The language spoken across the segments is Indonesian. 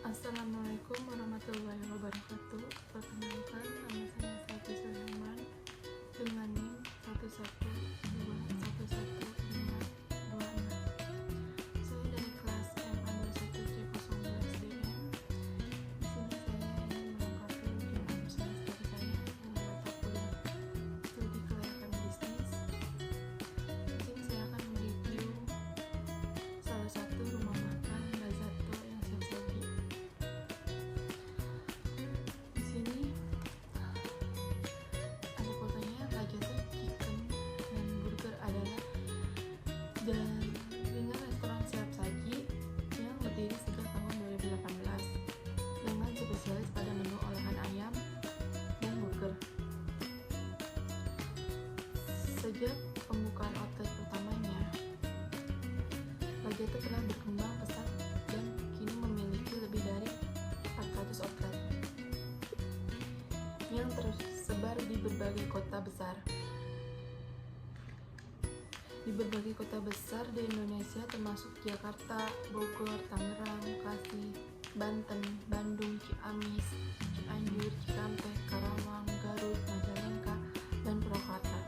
Assalamualaikum warahmatullahi wabarakatuh. Perkenalkan, nama saya Sati Sulaiman dengan NIM 112111526. Saya dari kelas MA 21C011DM. Di sini saya ingin melengkapi ujian semester saya dengan mata kuliah studi kelayakan bisnis. Di sini saya akan mereview salah satu rumah makan Lazato yang saya saji. Di sini ada fotonya. Lazato Chicken dan Burger adalah jaringan restoran siap saji yang berdiri sejak tahun 2018 dengan spesialis pada menu olahan ayam dan burger. Sejak pembukaan outlet pertamanya, Lazato telah berkembang pesat dan kini memiliki lebih dari 400 outlet yang tersebar di berbagai kota besar. Di berbagai kota besar di Indonesia termasuk Jakarta, Bogor, Tangerang, Bekasi, Banten, Bandung, Ciamis, Cianjur, Cikampek, Karawang, Garut, Majalengka, dan Purwakarta.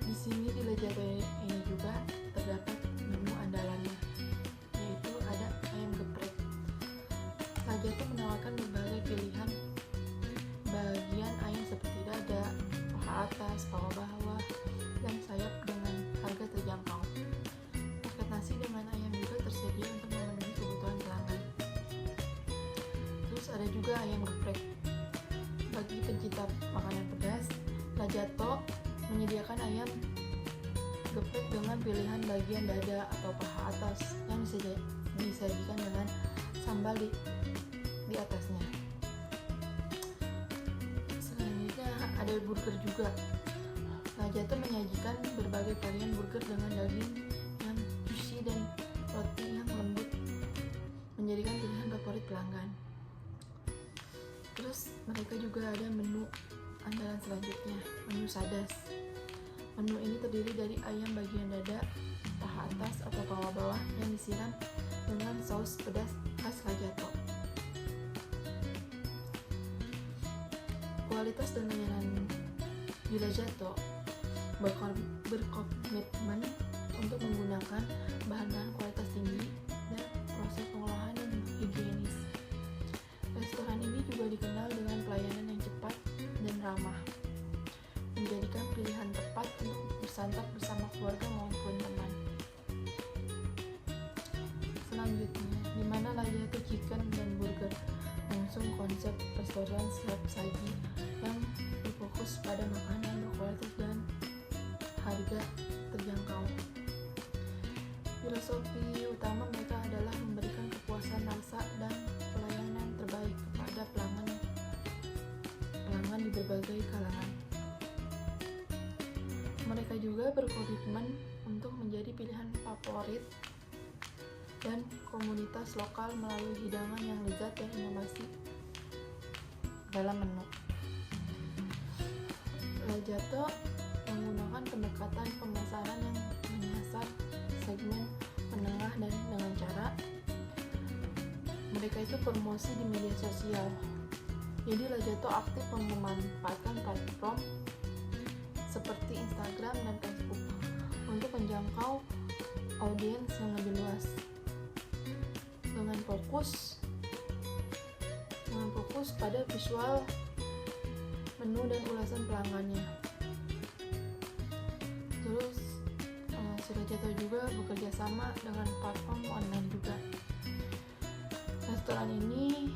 Di sini di Lazato ini juga terdapat menu andalannya, yaitu ada ayam geprek. Lazato menawarkan berbagai pilihan bagian ayam seperti dada, paha atas, paha bawah, dan sayap dengan harga terjangkau. Paket nasi dengan ayam juga tersedia untuk memenuhi kebutuhan pelanggan. Terus ada juga ayam geprek. Bagi pencinta makanan pedas, Lazato menyediakan ayam geprek dengan pilihan bagian dada atau paha atas yang disajikan dengan sambal di atasnya. Selanjutnya ada burger juga. Lazato menyajikan berbagai varian burger dengan daging yang juicy dan roti yang lembut, menjadikan pilihan favorit pelanggan. Terus mereka juga ada menu andalan selanjutnya, menu Sadas. Menu ini terdiri dari ayam bagian dada, paha atas atau paha bawah yang disiram dengan saus pedas khas Lazato. Kualitas dan layanan di Lazato berkomitmen untuk menggunakan bahan-bahan kualitas tinggi dan proses pengolahan yang higienis. Restoran ini juga dikenal dengan pelayanan yang cepat dan ramah, menjadikan pilihan tepat untuk bersantap bersama keluarga maupun teman. Selanjutnya, di mana Lazato Chicken dan Burger mengusung konsep restoran siap saji yang berfokus pada makanan berkualitas dan harga terjangkau. Filosofi utama mereka adalah memberikan kepuasan rasa dan pelayanan terbaik kepada pelanggan di berbagai kalangan. Mereka juga berkomitmen untuk menjadi pilihan favorit dan komunitas lokal melalui hidangan yang lezat dan inovasi dalam menu. Lazato menggunakan pendekatan pemasaran yang menyasar segmen menengah dan dengan cara mereka itu promosi di media sosial. Jadi Lazato aktif memanfaatkan platform seperti Instagram dan Facebook untuk menjangkau audiens yang lebih luas dengan fokus pada visual menu dan ulasan pelanggannya. Terus si Lazato juga bekerja sama dengan platform online juga. Restoran ini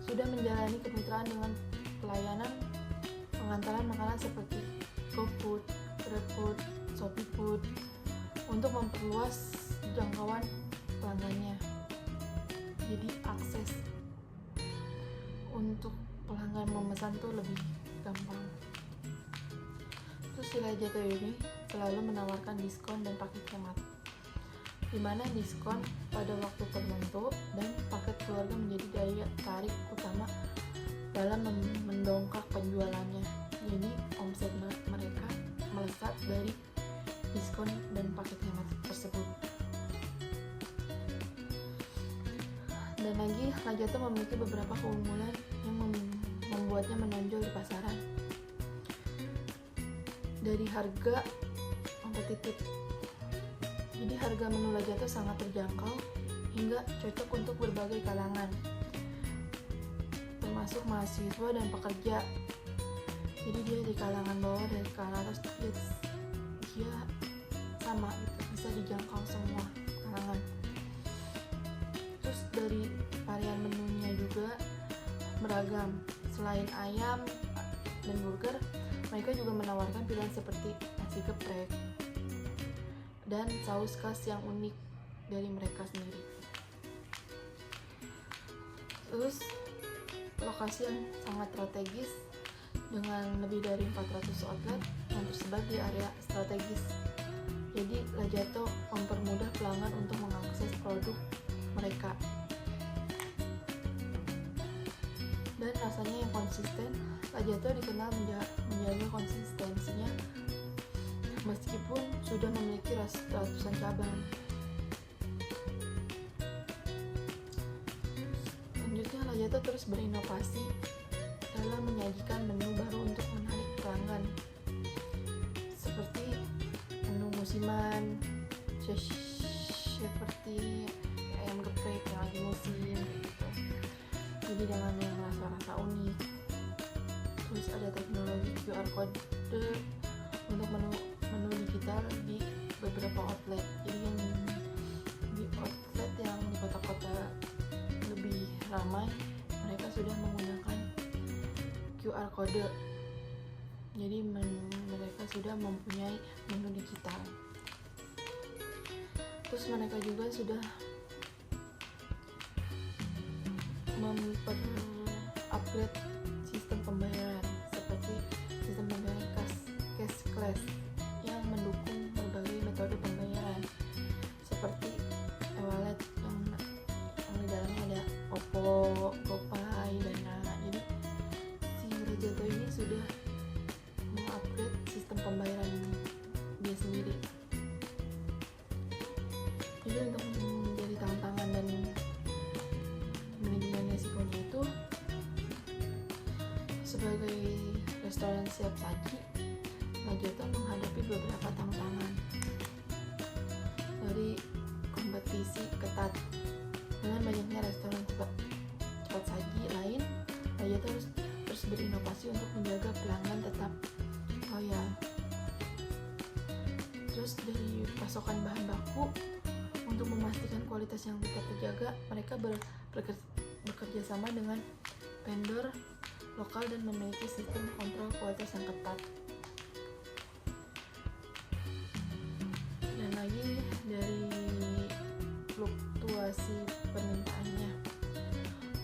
sudah menjalani kemitraan dengan pelayanan pengantaran makanan seperti GoFood, GrabFood, ShopeeFood untuk memperluas jangkauan pelanggannya. Jadi akses untuk pelanggan memesan tuh lebih gampang. Terus si Lazato ini selalu menawarkan diskon dan paket hemat, di mana diskon pada waktu tertentu dan paket keluarga menjadi daya tarik utama dalam mendongkrak penjualannya. Jadi omset mereka melesat dari diskon dan paket hemat tersebut. Dan lagi Lajata memiliki beberapa keunggulan yang membuatnya menonjol di pasaran. Dari harga kompetitif, jadi harga menu Lajata sangat terjangkau hingga cocok untuk berbagai kalangan, termasuk mahasiswa dan pekerja. Jadi dia di kalangan bawah dan kalangan atas, dia sama gitu, bisa dijangkau semua kalangan. Terus dari varian menunya juga beragam. Selain ayam dan burger, mereka juga menawarkan pilihan seperti nasi geprek dan saus khas yang unik dari mereka sendiri. Terus lokasi yang sangat strategis dengan lebih dari 400 outlet yang tersebar di area strategis. Jadi Lajata mempermudah pelanggan untuk mengakses produk mereka. Dan rasanya yang konsisten, Lajata dikenal menjaga konsistensinya meskipun sudah memiliki ratusan cabang. Selanjutnya, Lajata terus berinovasi dalam menyajikan menu baru untuk menarik pelanggan, seperti menu musiman, seperti ayam geprek yang lagi musim gitu. Jadi dengan yang rasa-rasa unik. Terus ada teknologi QR code untuk menu digital di beberapa outlet. Jadi yang di outlet yang di kota-kota lebih ramai, mereka sudah menggunakan QR code. Jadi mereka sudah mempunyai menu digital. Terus mereka juga sudah upgrade sistem pembayaran seperti sistem pembayaran cashless yang mendukung berbagai metode pembayaran seperti e-wallet yang di dalamnya ada OPPO, GoPay, Dana. Jadi si Lajata ini sudah mengupgrade sistem pembayaran dia sendiri. Jadi untuk menjadi tantangan dan manajemen resikonya itu, sebagai restoran siap saji, Lajata menghadapi beberapa tantangan. Dari kompetisi ketat dengan banyaknya restoran cepat saji lain, Lajata harus terus berinovasi untuk menjaga pelanggan tetap loyal. Terus dari pasokan bahan baku, untuk memastikan kualitas yang tetap terjaga, mereka bekerja sama dengan vendor lokal dan memiliki sistem kontrol kualitas yang ketat. Dan lagi dari fluktuasi permintaannya,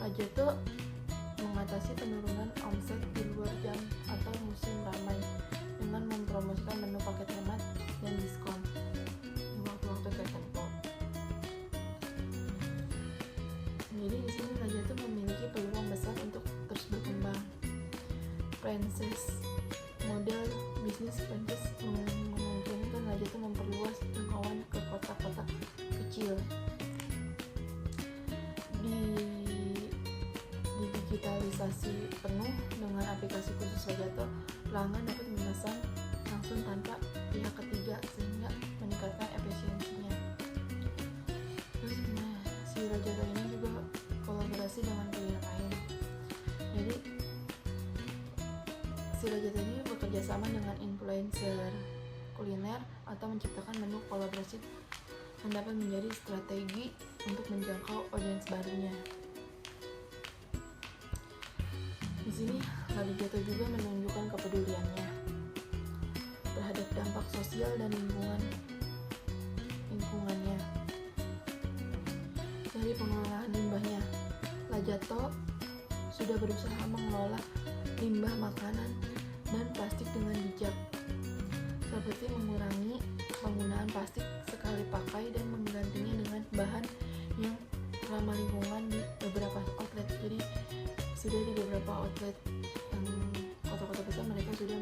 Lajata mengatasi penurunan omset di luar jam atau musim ramai dengan mempromosikan menu paket hemat dan diskon di waktu-waktu tertentu. Jadi di sini Lajata memiliki peluang besar untuk terus berkembang. Franchise model bisnis franchise memungkinkan Lajata memperluas jangkauan ke kota-kota kecil. Di digitalisasi penuh dengan aplikasi khusus Lajata, pelanggan dapat memesan langsung tanpa pihak ketiga sehingga meningkatkan efisiensinya. Terus si Lajata ini juga kolaborasi dengan kuliner lain. Jadi si Lajata ini bekerja sama dengan influencer kuliner atau menciptakan menu kolaborasi yang dapat menjadi strategi untuk menjangkau audiens barunya. Di sini Lajata juga menunjukkan kepeduliannya terhadap dampak sosial dan lingkungannya. Dari pengelolaan limbahnya, Lajata sudah berusaha mengelola limbah makanan dan plastik dengan bijak, seperti mengurangi penggunaan plastik sekali pakai dan menggantinya dengan bahan yang ramah lingkungan di beberapa outlet. Jadi sudah di beberapa outlet yang kota-kota besar mereka sudah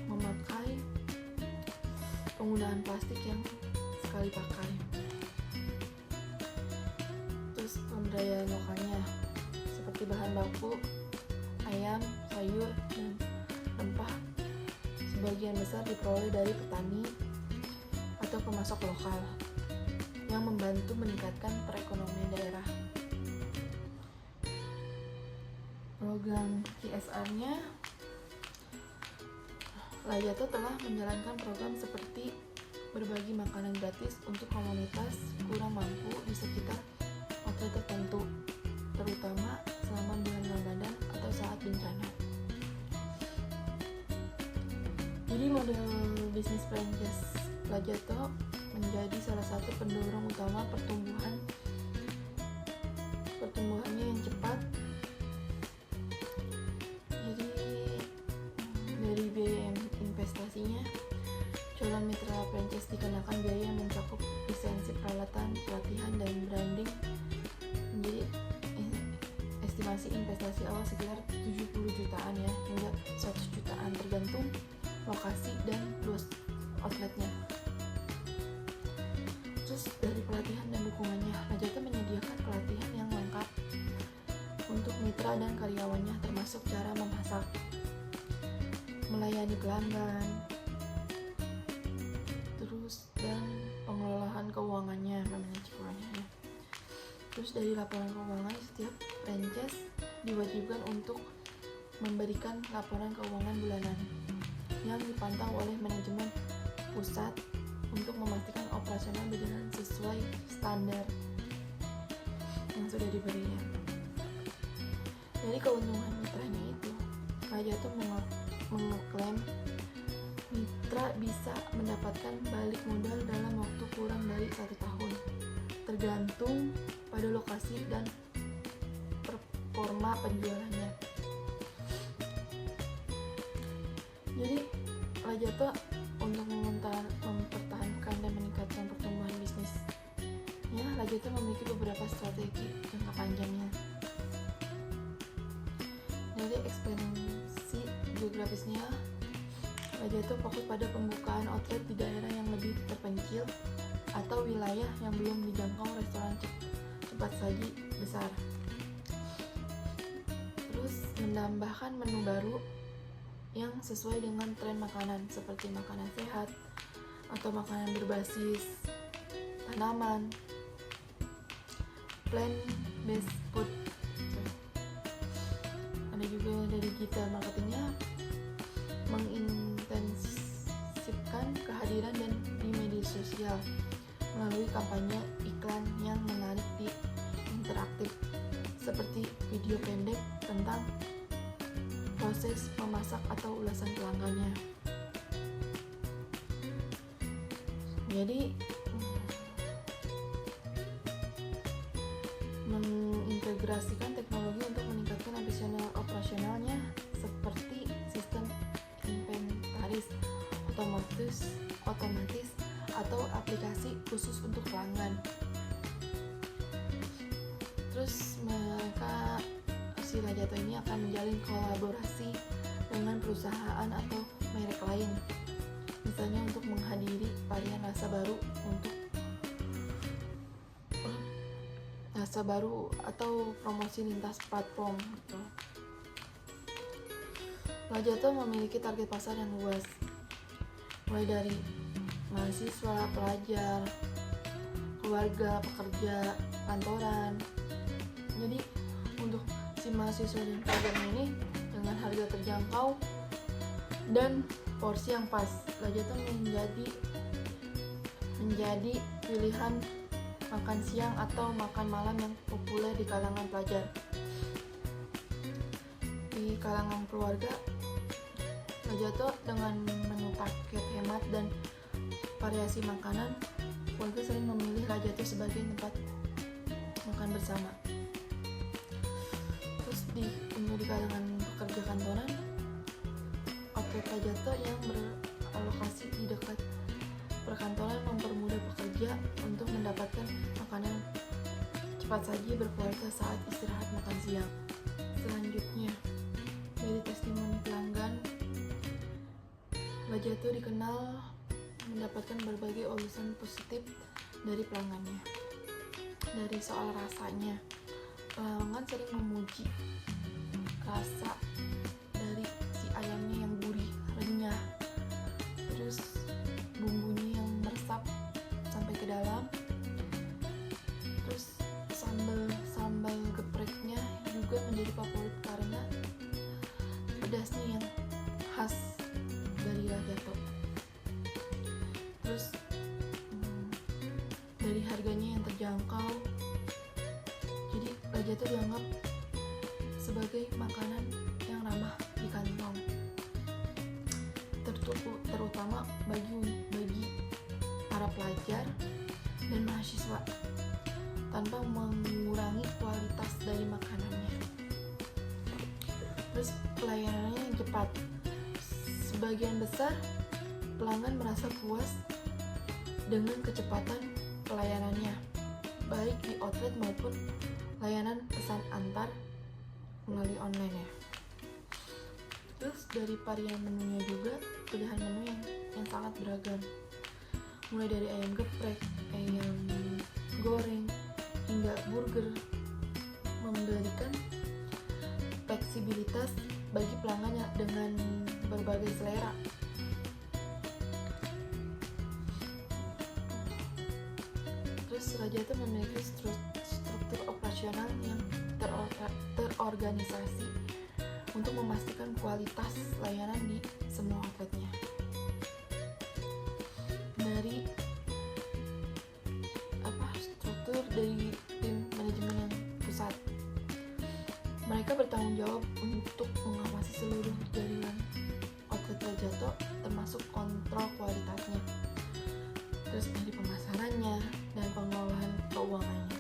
memakai penggunaan plastik yang sekali pakai. Terus daya lokalnya seperti bahan baku, ayam, sayur, dan rempah sebagian besar diperoleh dari petani atau pemasok lokal yang membantu meningkatkan perekonomian daerah. Program CSR-nya, Lajato telah menjalankan program seperti berbagi makanan gratis untuk komunitas kurang mampu di sekitar outlet tertentu, terutama selama bulan Ramadan atau saat bencana. Jadi model bisnis franchise Lajato menjadi salah satu pendorong utama pertumbuhannya yang cepat. Jadi dari biaya investasinya, calon mitra franchise dikenakan biaya yang mencakup lisensi, peralatan, pelatihan, dan branding. Jadi estimasi investasi awal sekitar 70 jutaan ya, hingga 100 jutaan tergantung lokasi dan luas outletnya. Terus dari pelatihan dan dukungannya, Lajato menyediakan pelatihan yang lengkap untuk mitra dan karyawannya, termasuk cara memasak, melayani pelanggan, terus dan pengelolaan keuangannya, manajemennya. Terus dari laporan keuangan, setiap franchise diwajibkan untuk memberikan laporan keuangan bulanan yang dipantau oleh manajemen pusat untuk memastikan operasional berjalan sesuai standar yang sudah diberinya. Dari keuntungan mitranya itu, Lajato mengklaim mitra bisa mendapatkan balik modal dalam waktu kurang dari 1 tahun, tergantung pada lokasi dan performa penjualannya. Jadi Lajato untuk mempertahankan dan meningkatkan pertumbuhan bisnis ya, Lajato memiliki beberapa strategi jangka panjangnya. Dari ekspansi geografisnya, Lajato fokus pada pembukaan outlet di daerah yang lebih terpencil atau wilayah yang belum dijangkau restoran cepat saji besar. Terus menambahkan menu baru yang sesuai dengan tren makanan seperti makanan sehat atau makanan berbasis tanaman, plant-based food. Ada juga dari digital marketingnya, mengintensifkan kehadiran dan di media sosial melalui kampanye iklan yang menarik di interaktif seperti video pendek tentang proses memasak atau ulasan pelanggannya. Jadi mengintegrasikan teknologi untuk meningkatkan operasionalnya seperti sistem inventaris otomatis atau aplikasi khusus untuk pelanggan. Terus mereka Lajato ini akan menjalin kolaborasi dengan perusahaan atau merek lain, misalnya untuk menghadiri varian rasa baru atau promosi lintas platform gitu. Lajato memiliki target pasar yang luas, mulai dari mahasiswa, pelajar, keluarga, pekerja, kantoran. Jadi untuk si mahasiswa dan pelajarnya ini dengan harga terjangkau dan porsi yang pas, Lajato menjadi pilihan makan siang atau makan malam yang populer di kalangan pelajar. Di kalangan keluarga, Lajato dengan menu paket hemat dan variasi makanan, keluarga sering memilih Lajato sebagai tempat makan bersama. Untuk di kalangan pekerja kantoran, outlet Lajato yang beralokasi di dekat perkantoran mempermudah pekerja untuk mendapatkan makanan cepat saji berkualitas saat istirahat makan siang. Selanjutnya, dari testimoni pelanggan, Lajato dikenal mendapatkan berbagai ulasan positif dari pelanggannya. Dari soal rasanya, pelanggan sering memuji rasa dari si ayamnya yang gurih, renyah, terus bumbunya yang meresap sampai ke dalam, terus sambal gepreknya juga menjadi favorit karena pedasnya yang khas dari Rajatto. Terus dari harganya yang terjangkau, jadi Rajatto dianggap sebagai makanan yang ramah di kantong, terutama bagi para pelajar dan mahasiswa, tanpa mengurangi kualitas dari makanannya. Terus pelayanannya yang cepat. Sebagian besar pelanggan merasa puas dengan kecepatan pelayanannya, baik di outlet maupun layanan pesan antar melalui online ya. Terus dari varian menunya juga, pilihan menu yang sangat beragam, mulai dari ayam geprek, ayam goreng, hingga burger, memberikan fleksibilitas bagi pelanggan dengan berbagai selera. Terus Rajatto memiliki struktur operasional yang terorganisasi untuk memastikan kualitas layanan di semua outletnya. Dari struktur dari tim manajemen yang pusat, mereka bertanggung jawab untuk mengawasi seluruh jaringan outlet Rajatto, termasuk kontrol kualitasnya, terus dari pemasarannya dan pengelolaan keuangannya.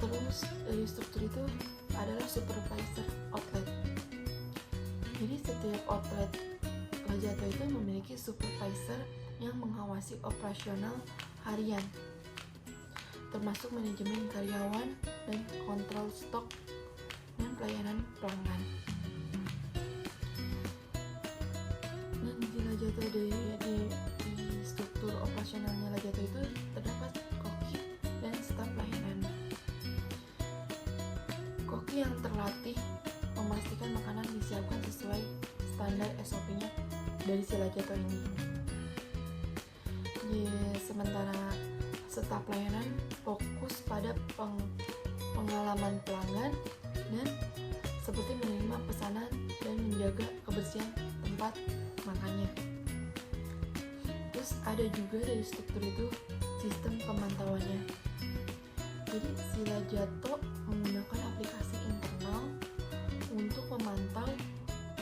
Terus dari struktur itu adalah supervisor outlet. Jadi setiap outlet Rajatto itu memiliki supervisor yang mengawasi operasional harian, termasuk manajemen karyawan dan kontrol stok dan pelayanan pelanggan. Dan di Rajatto di struktur operasionalnya Rajatto itu terdapat koki dan staf pelayanan. Koki yang terlatih memastikan makanan disiapkan sesuai standar SOP-nya dari si Rajatto ini. Sementara staf pelayanan fokus pada pengalaman pelanggan dan seperti menerima pesanan dan menjaga kebersihan tempat makannya. Terus ada juga dari struktur itu sistem pemantauannya. Jadi si Rajatto menggunakan aplikasi internal untuk memantau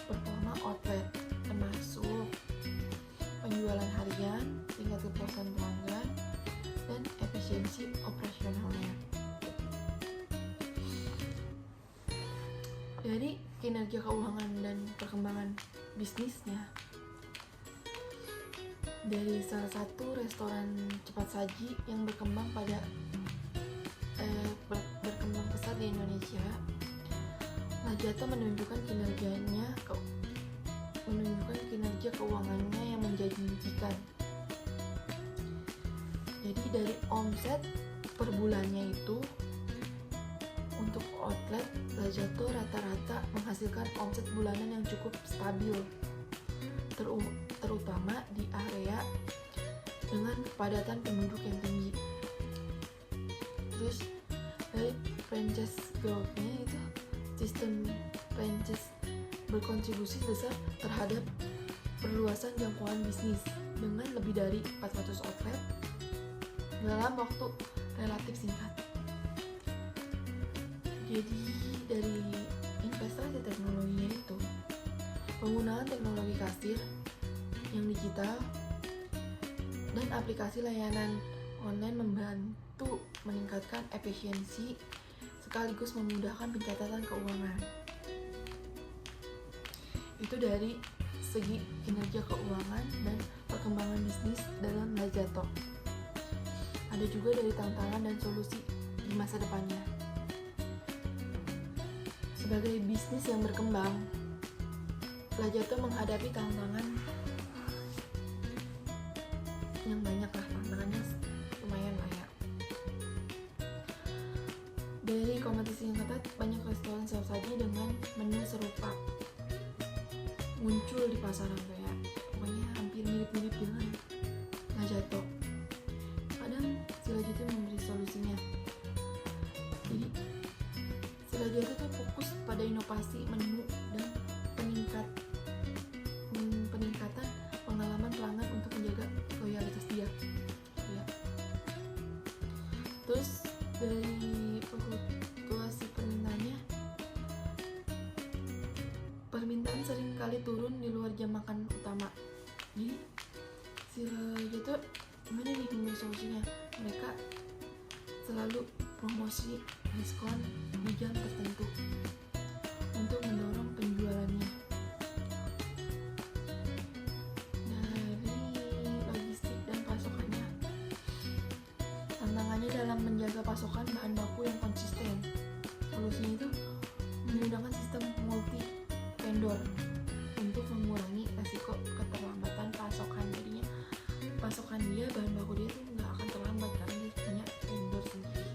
performa outlet, termasuk penjualan harian, tingkat kepuasan pelanggan, dan efisiensi operasionalnya. Dari kinerja keuangan dan perkembangan bisnisnya, dari salah satu restoran cepat saji yang berkembang pesat di Indonesia, Rajatto menunjukkan kinerja keuangannya yang menjanjikan. Jadi dari omset per bulannya itu, untuk outlet Rajatto rata-rata menghasilkan omset bulanan yang cukup stabil, terutama di area dengan kepadatan penduduk yang tinggi. Terus dari franchise growth-nya itu, sistem franchise berkontribusi besar terhadap perluasan jangkauan bisnis dengan lebih dari 400 outlet dalam waktu relatif singkat. Jadi dari investasi teknologinya itu, penggunaan teknologi kasir yang digital dan aplikasi layanan online membantu meningkatkan efisiensi sekaligus memudahkan pencatatan keuangan. Itu dari segi kinerja keuangan dan perkembangan bisnis dalam Rajatto. Ada juga dari tantangan dan solusi di masa depannya. Sebagai bisnis yang berkembang, Rajatto menghadapi tantangan yang banyak lah, tantangannya lumayan lah ya. Dari kompetisi yang ketat, banyak restoran siap saji dengan menu serupa muncul di pasaran, kayak pokoknya hampir mirip-mirip dengan Lajato. Kadang si Lajato memberi solusinya. Jadi si Lajato tuh fokus pada inovasi menu dan peningkatan pengalaman pelanggan untuk menjaga loyalitas dia. Ya. Terus dari fluktuasi permintaan sering kali turun di luar jam makan utama. Jadi si Lajato gimana nih memberi solusinya? Mereka selalu promosi diskon di jam tertentu untuk mendorong penjualannya. Dari logistik dan pasokannya, tantangannya dalam menjaga pasokan bahan baku yang konsisten. Solusinya itu menggunakan sistem multi vendor untuk mengurangi resiko keterlambatan pasokan. Jadinya pasokan dia, bahan baku dia tuh nggak akan terlambat karena dia punya vendor sendiri.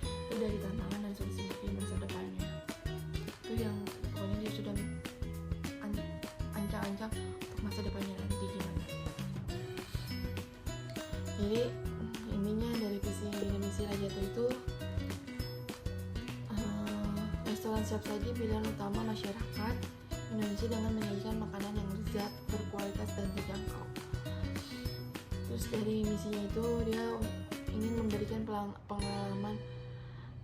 Itu dari tantangan dan solusi di masa depannya. Itu yang pokoknya dia sudah ancang-ancang untuk masa depannya nanti gimana. Jadi intinya dari visi misi Lajato itu, restoran siap saji pilihan utama masyarakat Indonesia dengan menyajikan makanan yang lezat, berkualitas dan terjangkau. Terus dari misinya itu dia ingin memberikan pengalaman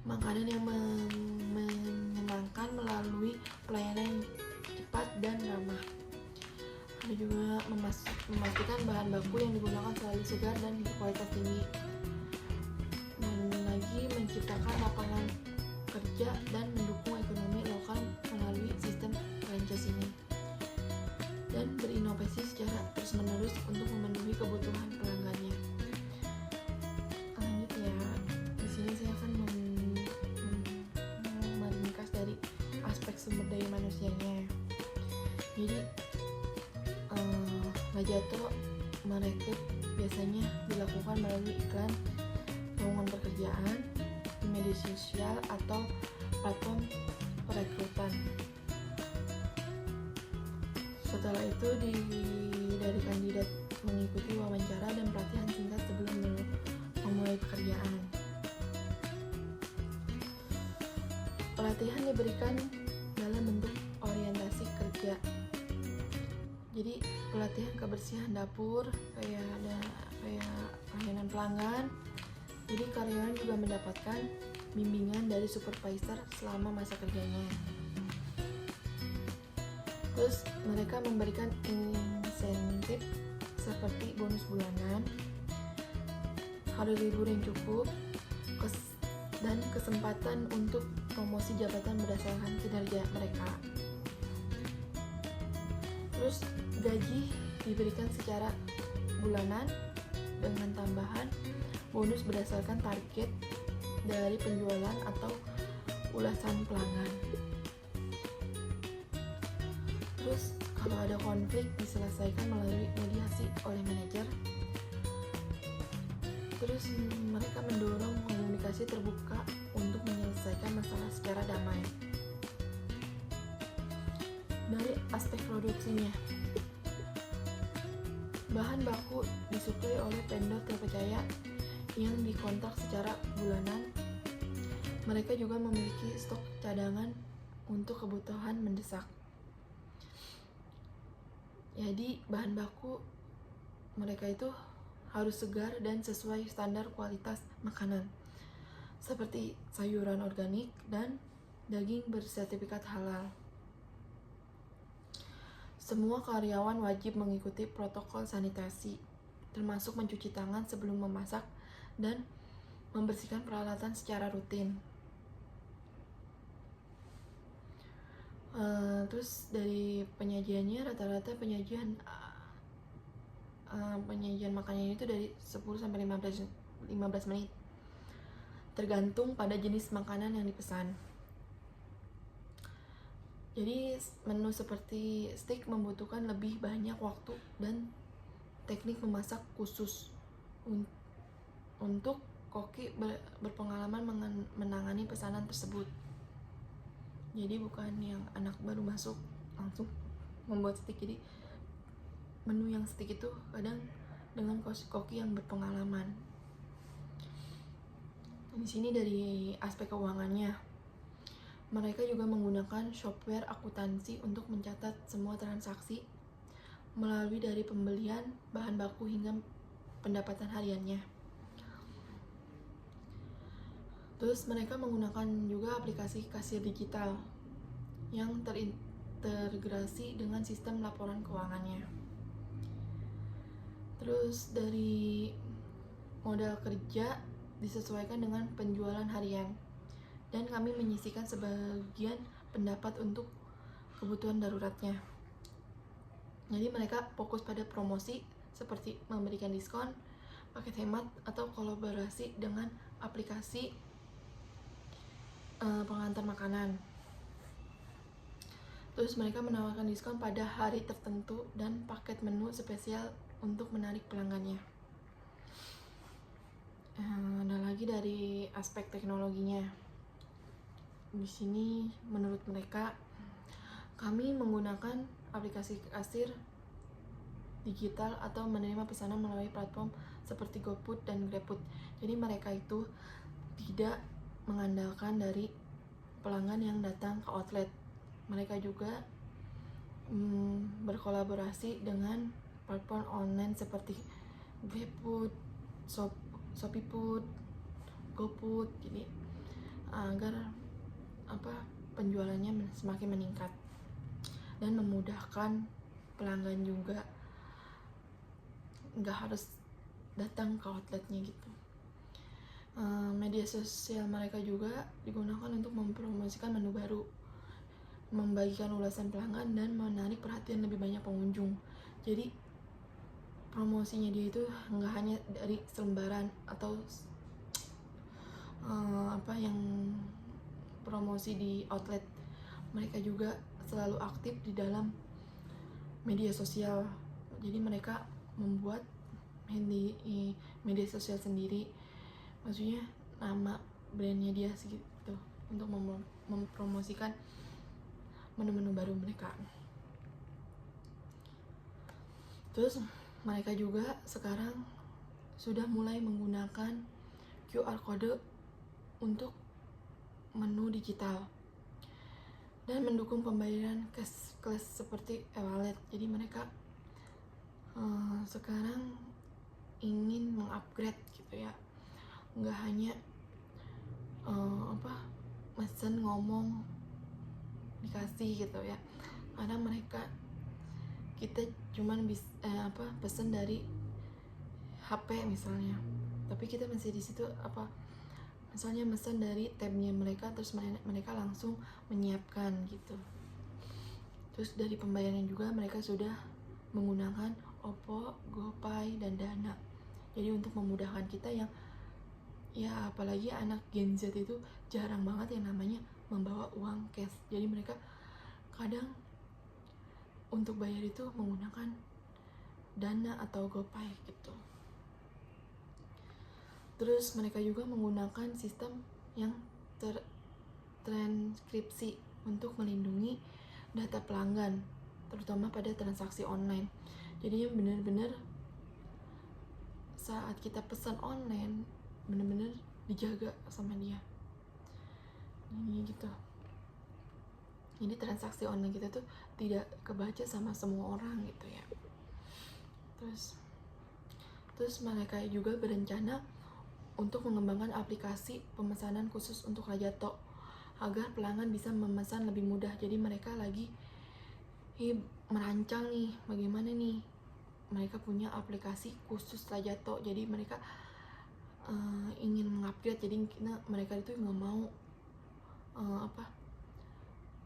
makanan yang menyenangkan melalui pelayanan yang cepat dan ramah. Ada juga memastikan bahan baku yang digunakan selalu segar dan berkualitas tinggi. Dan lagi menciptakan lapangan kerja dan mendukung ekonomi lokal melalui sistem franchise ini. Dan berinovasi secara terus-menerus untuk memenuhi kebutuhan pelanggannya. Lanjut ya, di sini saya akan meringkas dari aspek sumber daya manusianya. Jadi Lajato merekrut biasanya dilakukan melalui iklan, lowongan pekerjaan, di media sosial atau platform perekrutan. Setelah itu dari kandidat mengikuti wawancara dan pelatihan singkat sebelum memulai pekerjaan. Pelatihan diberikan dalam bentuk orientasi kerja. Jadi pelatihan kebersihan dapur, kayak layanan pelanggan. Jadi karyawan juga mendapatkan bimbingan dari supervisor selama masa kerjanya. Terus mereka memberikan insentif seperti bonus bulanan, hari libur yang cukup, dan kesempatan untuk promosi jabatan berdasarkan kinerja mereka. Terus gaji diberikan secara bulanan dengan tambahan bonus berdasarkan target dari penjualan atau ulasan pelanggan. Terus kalau ada konflik diselesaikan melalui mediasi oleh manajer. Terus mereka mendorong komunikasi terbuka untuk menyelesaikan masalah secara damai. Dari aspek produksinya, bahan baku disuplai oleh vendor terpercaya yang dikontrak secara bulanan. Mereka juga memiliki stok cadangan untuk kebutuhan mendesak. Jadi bahan baku mereka itu harus segar dan sesuai standar kualitas makanan, seperti sayuran organik dan daging bersertifikat halal. Semua karyawan wajib mengikuti protokol sanitasi, termasuk mencuci tangan sebelum memasak dan membersihkan peralatan secara rutin. Terus dari penyajiannya, rata-rata penyajian makanannya itu dari 10 sampai 15 menit, tergantung pada jenis makanan yang dipesan. Jadi menu seperti steak membutuhkan lebih banyak waktu dan teknik memasak khusus untuk koki berpengalaman menangani pesanan tersebut. Jadi bukan yang anak baru masuk langsung membuat steak. Jadi menu yang steak itu kadang dengan koki yang berpengalaman. Di sini dari aspek keuangannya, mereka juga menggunakan software akuntansi untuk mencatat semua transaksi melalui dari pembelian bahan baku hingga pendapatan hariannya. Terus mereka menggunakan juga aplikasi kasir digital yang terintegrasi dengan sistem laporan keuangannya. Terus dari modal kerja disesuaikan dengan penjualan harian, dan kami menyisihkan sebagian pendapat untuk kebutuhan daruratnya. Jadi mereka fokus pada promosi seperti memberikan diskon, paket hemat, atau kolaborasi dengan aplikasi pengantar makanan. Terus mereka menawarkan diskon pada hari tertentu dan paket menu spesial untuk menarik pelanggannya. Ada lagi dari aspek teknologinya. Di sini menurut mereka, kami menggunakan aplikasi kasir digital atau menerima pesanan melalui platform seperti GoFood dan GrabFood. Jadi mereka itu tidak mengandalkan dari pelanggan yang datang ke outlet. Mereka juga berkolaborasi dengan platform online seperti GrabFood, ShopeeFood, GoFood. Jadi agar penjualannya semakin meningkat dan memudahkan pelanggan juga, nggak harus datang ke outletnya gitu. Media sosial mereka juga digunakan untuk mempromosikan menu baru, membagikan ulasan pelanggan, dan menarik perhatian lebih banyak pengunjung. Jadi promosinya dia itu nggak hanya dari selembaran atau yang promosi di outlet. Mereka juga selalu aktif di dalam media sosial. Jadi mereka membuat media sosial sendiri, maksudnya nama brandnya dia segitu, untuk mempromosikan menu-menu baru mereka. Terus mereka juga sekarang sudah mulai menggunakan QR code untuk menu digital dan mendukung pembayaran cashless seperti e-wallet. Jadi mereka sekarang ingin mengupgrade gitu ya, nggak hanya mesen ngomong dikasih gitu ya. Karena kita cuman bisa pesen dari HP misalnya, tapi kita masih di situ misalnya mesen dari tabnya mereka, terus mereka langsung menyiapkan gitu. Terus dari pembayaran juga mereka sudah menggunakan OVO, GoPay, dan Dana. Jadi untuk memudahkan kita yang apalagi anak Gen Z itu jarang banget yang namanya membawa uang cash. Jadi mereka kadang untuk bayar itu menggunakan Dana atau GoPay gitu. Terus mereka juga menggunakan sistem yang transkripsi untuk melindungi data pelanggan, terutama pada transaksi online. Jadi benar-benar saat kita pesan online benar-benar dijaga sama dia. Ini gitu. Jadi transaksi online kita tuh tidak kebaca sama semua orang gitu ya. Terus mereka juga berencana untuk mengembangkan aplikasi pemesanan khusus untuk Rajato agar pelanggan bisa memesan lebih mudah. Jadi mereka lagi merancang nih bagaimana nih mereka punya aplikasi khusus Rajato. Jadi mereka ingin mengupgrade. Jadi mereka itu nggak mau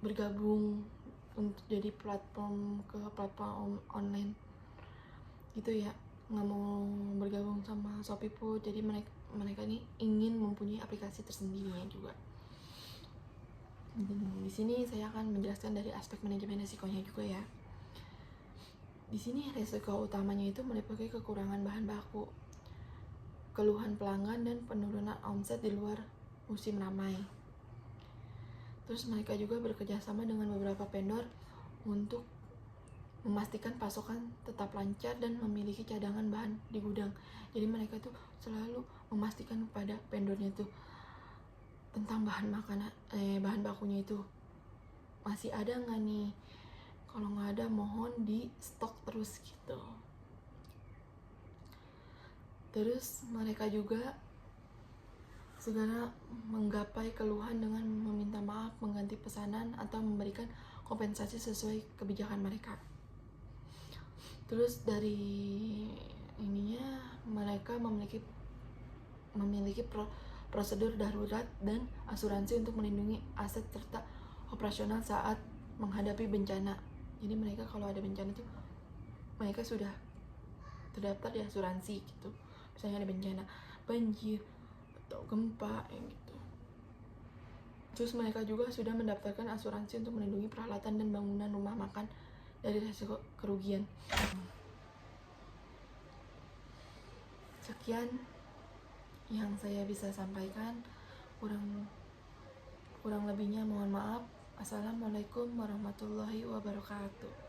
bergabung untuk jadi platform online gitu ya, nggak mau bergabung sama ShopeeFood. Jadi mereka ini ingin mempunyai aplikasi tersendirinya juga. Di sini saya akan menjelaskan dari aspek manajemen risikonya juga ya. Di sini risiko utamanya itu meliputi kekurangan bahan baku, keluhan pelanggan dan penurunan omset di luar musim ramai. Terus mereka juga bekerjasama dengan beberapa vendor untuk memastikan pasokan tetap lancar dan memiliki cadangan bahan di gudang. Jadi mereka tuh selalu memastikan kepada vendornya tuh tentang bahan bakunya itu masih ada nggak nih, kalau nggak ada mohon di stok terus gitu. Terus mereka juga segera menggapai keluhan dengan meminta maaf, mengganti pesanan, atau memberikan kompensasi sesuai kebijakan mereka. Terus dari ininya mereka memiliki prosedur darurat dan asuransi untuk melindungi aset serta operasional saat menghadapi bencana. Jadi mereka kalau ada bencana tuh mereka sudah terdaftar di asuransi gitu. Misalnya ada bencana banjir atau gempa gitu. Terus mereka juga sudah mendaftarkan asuransi untuk melindungi peralatan dan bangunan rumah makan dari risiko kerugian. Sekian yang saya bisa sampaikan, kurang lebihnya mohon maaf. Assalamualaikum warahmatullahi wabarakatuh.